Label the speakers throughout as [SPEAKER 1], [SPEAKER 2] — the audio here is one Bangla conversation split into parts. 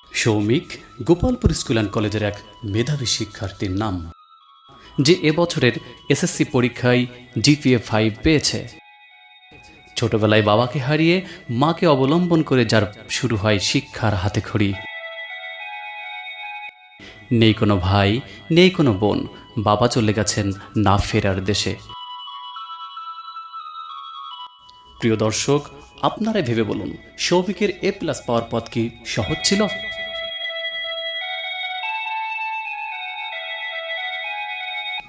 [SPEAKER 1] সৌমিক গোপালপুর স্কুল অ্যান্ড কলেজের এক মেধাবী শিক্ষার্থীর নাম, যে এবছরের এসএসসি পরীক্ষায় জিপিএ 5 পেয়েছে। ছোটবেলায় বাবাকে হারিয়ে মাকে অবলম্বন করে যার শুরু হয় শিক্ষার হাতেখড়ি। নেই কোনো ভাই, নেই কোনো বোন, বাবা চলে গেছেন না ফেরার দেশে। প্রিয় দর্শক, আপনারা ভেবে বলুন, সৌমিকের A+ পাওয়ার পথ কি সহজ ছিল?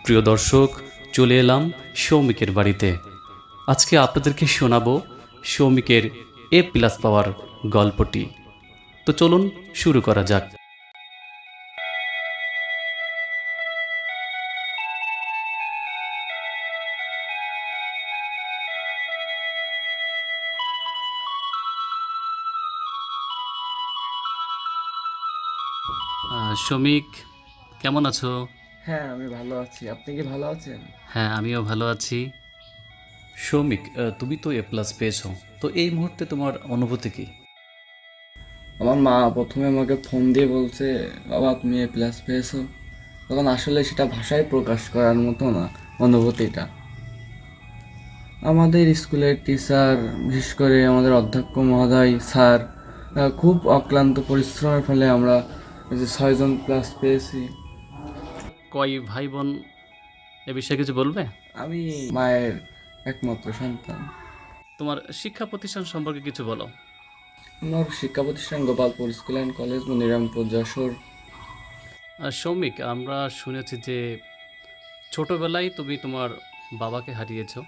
[SPEAKER 1] প্রিয় দর্শক, চলে এলাম সৌমিকের বাড়িতে। আজকে আপনাদেরকে শোনাবো সৌমিকের A+ পাওয়ার গল্পটি। তো চলুন শুরু করা যাক। সৌমিক, কেমন আছো?
[SPEAKER 2] হ্যাঁ, আমি ভালো আছি। আপনি কি ভালো আছেন?
[SPEAKER 1] হ্যাঁ, আমিও ভালো আছি। সৌমিক, তুমি তো A+ পেয়েছো, তো এই মুহূর্তে তোমার অনুভূতি কি?
[SPEAKER 2] আমার মা প্রথমে আমাকে ফোন দিয়ে বলছে, বাবা তুমি A+ পেয়েছো। তখন আসলে সেটা ভাষায় প্রকাশ করার মতো না অনুভূতিটা। আমাদের স্কুলের টিচার, বিশেষ করে আমাদের অধ্যক্ষ মহোদয় স্যার, খুব অক্লান্ত পরিশ্রমের ফলে আমরা এই যে 6জন প্লাস পেয়েছি।
[SPEAKER 1] কয় ভাই বোন, এ বিষয়ে কিছু বলবে?
[SPEAKER 2] আমি মায়ের একমাত্র সন্তান।
[SPEAKER 1] তোমার শিক্ষা প্রতিষ্ঠান সম্পর্কে কিছু বলো।
[SPEAKER 2] আমার শিক্ষা প্রতিষ্ঠান Gopalpur school and college, Monirampur, Jessore.
[SPEAKER 1] Soumik, আমরা শুনেছি যে ছোটবেলায় তুমি তোমার বাবাকে হারিয়েছো।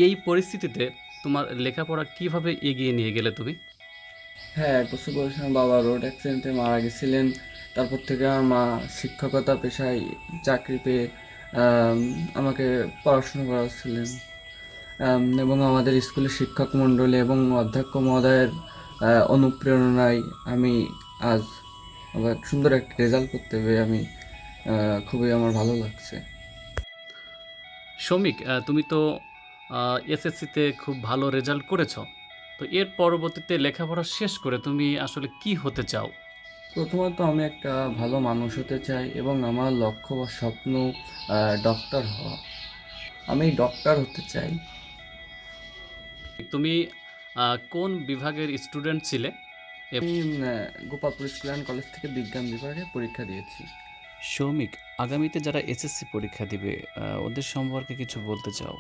[SPEAKER 1] এই পরিস্থিতিতে তোমার লেখাপড়া কিভাবে এগিয়ে নিয়ে গেলে তুমি?
[SPEAKER 2] হ্যাঁ, ১ বছর বয়সে আমার বাবা রোড অ্যাক্সিডেন্টে মারা গেছিলেন। তারপর থেকে আমার মা শিক্ষকতা পেশায় চাকরি পেয়ে আমাকে পড়াশোনা করাচ্ছিলেন। এবং আমাদের স্কুলের শিক্ষক মণ্ডলী এবং অধ্যক্ষ মহোদয়ের অনুপ্রেরণায় আমি আজ আবার সুন্দর একটা রেজাল্ট করতে পেরে আমি খুবই আমার ভালো লাগছে।
[SPEAKER 1] সৌমিক, তুমি তো এসএসসিতে খুব ভালো রেজাল্ট করেছো। তো এর পরবর্তীতে লেখাপড়া শেষ করে তুমি আসলে কি হতে চাও?
[SPEAKER 2] প্রথমত আমি একটা ভালো মানুষ হতে চাই এবং আমার লক্ষ্য বা স্বপ্ন ডক্টর হওয়া। আমি ডক্টর হতে চাই।
[SPEAKER 1] তুমি কোন বিভাগের স্টুডেন্ট ছিলে?
[SPEAKER 2] আমি গোপালপুর স্কুল অ্যান্ড কলেজ থেকে বিজ্ঞান বিভাগে পরীক্ষা দিয়েছি।
[SPEAKER 1] সৌমিক, আগামীতে যারা এসএসসি পরীক্ষা দিবে ওদের সম্পর্কে কিছু বলতে চাও?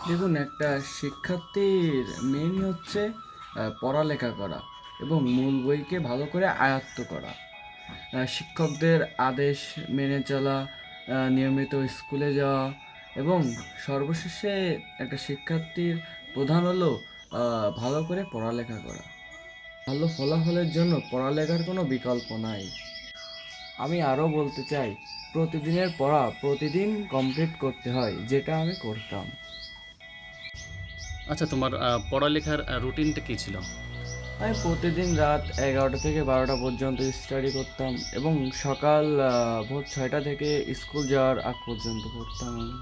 [SPEAKER 2] দেখুন, একটা শিক্ষার্থীর মেনই হচ্ছে পড়ালেখা করা এবং মূল বইকে ভালো করে আয়ত্ত করা, শিক্ষকদের আদেশ মেনে চলা, নিয়মিত স্কুলে যাওয়া এবং সর্বশেষে একটা শিক্ষার্থীর প্রধান হলো ভালো করে পড়ালেখা করা। ভালো ফলাফলের জন্য পড়ালেখার কোনো বিকল্প নাই। আমি আরও বলতে চাই, প্রতিদিনের পড়া প্রতিদিন কমপ্লিট করতে হয়, যেটা আমি করতাম।
[SPEAKER 1] আচ্ছা, তোমার পড়ালেখার রুটিনটা কী ছিল?
[SPEAKER 2] আমি প্রতিদিন রাত 11টা থেকে 12টা পর্যন্ত স্টাডি করতাম এবং সকাল ভোর 6টা থেকে স্কুল যাওয়ার আগ পর্যন্ত পড়তাম আমি।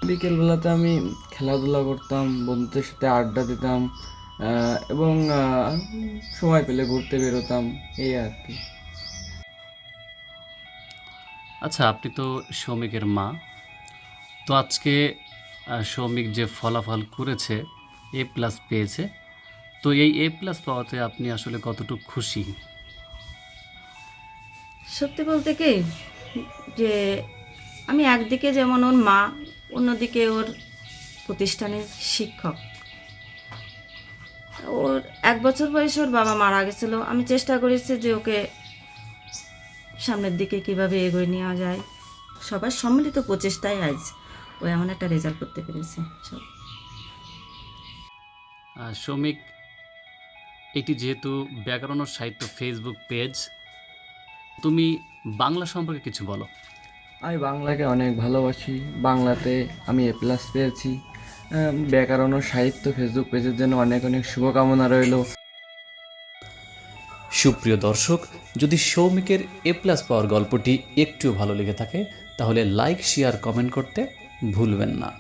[SPEAKER 2] বিকেলবেলাতে আমি খেলাধুলা করতাম, বন্ধুদের সাথে আড্ডা দিতাম এবং সময় পেলে ঘুরতে বেরোতাম, এই আর কি।
[SPEAKER 1] আচ্ছা, আপনি তো সৌমিকের মা। তো আজকে সৌমিক যে ফলাফল করেছে, A+ পেয়েছে, তো এই A+ পাওয়াতে আপনি আসলে কতটুকু খুশি?
[SPEAKER 3] সত্যি বলতে কি, যে আমি একদিকে যেমন ওর মা, অন্যদিকে ওর প্রতিষ্ঠানের শিক্ষক। ওর 1 বছর বয়সে ওর বাবা মারা গেছিলো। আমি চেষ্টা করেছি যে ওকে সামনের দিকে কিভাবে এগিয়ে নেওয়া যায়। সবার সম্মিলিত প্রচেষ্টায় আজ ও এমন একটা রেজাল্ট করতে পেরেছে।
[SPEAKER 1] সৌমিক, এটি যেহেতু ব্যাকরণ ও সাহিত্য ফেসবুক পেজ, তুমি বাংলা সম্পর্কে কিছু বলো।
[SPEAKER 2] আমি বাংলাকে অনেক ভালোবাসি। বাংলাতে আমি A+ পেয়েছি। ব্যাকরণ ও সাহিত্য ফেসবুক পেজের জন্য অনেক অনেক শুভকামনা রইল।
[SPEAKER 1] সুপ্রিয় দর্শক, যদি সৌমিকের A+ পাওয়ার গল্পটি একটু ভালো লেগে থাকে, তাহলে লাইক, শেয়ার, কমেন্ট করতে ভুলবেন না।